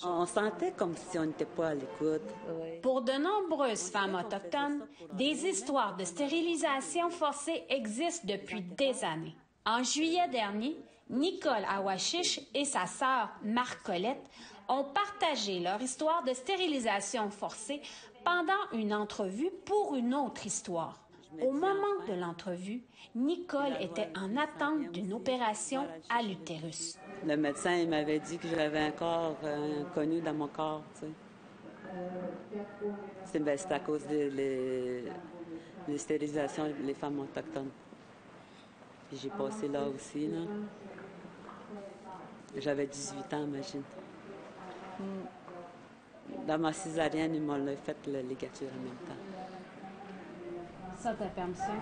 On sentait comme si on n'était pas à l'écoute. Pour de nombreuses femmes autochtones, des histoires de stérilisation forcée existent depuis des années. En juillet dernier, Nicole Awashish et sa sœur Marc-Colette ont partagé leur histoire de stérilisation forcée pendant une entrevue pour une autre histoire. Au moment de l'entrevue, Nicole était en attente d'une opération à l'utérus. Le médecin il m'avait dit que j'avais un corps inconnu dans mon corps. Tu sais. C'est à cause des stérilisations des femmes autochtones. Puis j'ai passé là aussi. Là. J'avais 18 ans, imagine. Dans ma césarienne, ils m'ont fait la ligature en même temps. Sans ta permission?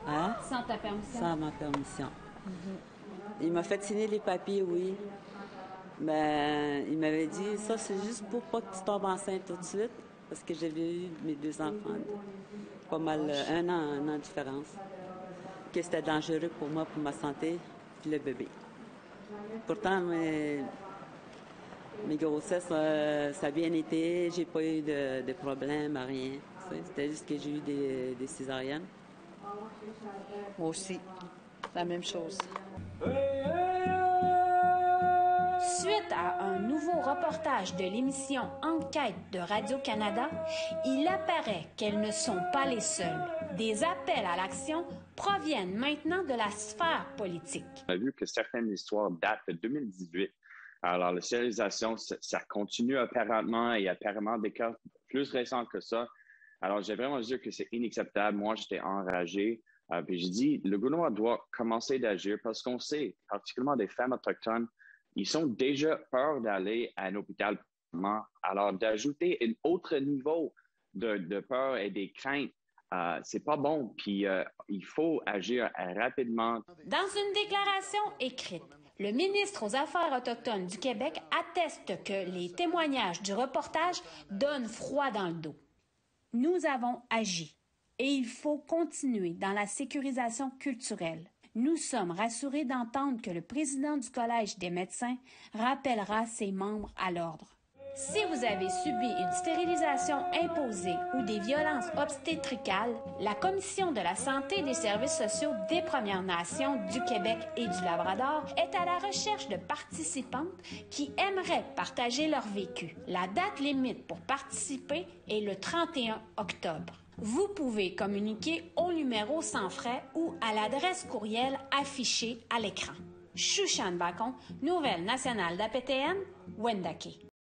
Hein? Sans ta permission? Sans ma permission. Il m'a fait signer les papiers, oui. Mais il m'avait dit, ça, c'est juste pour pas que tu tombes enceinte tout de suite, parce que j'avais eu mes 2 enfants. Pas mal, un an de différence. Que c'était dangereux pour moi, pour ma santé, puis le bébé. Pourtant, mes grossesses, ça a bien été. J'ai pas eu de problème, rien. C'était juste que j'ai eu des césariennes. Moi aussi, la même chose. Suite à un nouveau reportage de l'émission Enquête de Radio-Canada, il apparaît qu'elles ne sont pas les seules. Des appels à l'action proviennent maintenant de la sphère politique. On a vu que certaines histoires datent de 2018. Alors, la stérilisation, ça continue apparemment et apparemment des cas plus récents que ça. Alors, j'ai vraiment dit que c'est inacceptable. Moi, j'étais enragé. Puis j'ai dit, le gouvernement doit commencer d'agir parce qu'on sait, particulièrement des femmes autochtones, ils sont déjà peur d'aller à un hôpital. Alors, d'ajouter un autre niveau de peur et des craintes, c'est pas bon. Puis, il faut agir rapidement. Dans une déclaration écrite, le ministre aux Affaires autochtones du Québec atteste que les témoignages du reportage donnent froid dans le dos. Nous avons agi et il faut continuer dans la sécurisation culturelle. Nous sommes rassurés d'entendre que le président du Collège des médecins rappellera ses membres à l'ordre. Si vous avez subi une stérilisation imposée ou des violences obstétricales, la Commission de la santé et des services sociaux des Premières Nations du Québec et du Labrador est à la recherche de participantes qui aimeraient partager leur vécu. La date limite pour participer est le 31 octobre. Vous pouvez communiquer au numéro sans frais ou à l'adresse courriel affichée à l'écran. Chouchane Bacon, Nouvelle nationale d'APTN, Wendake.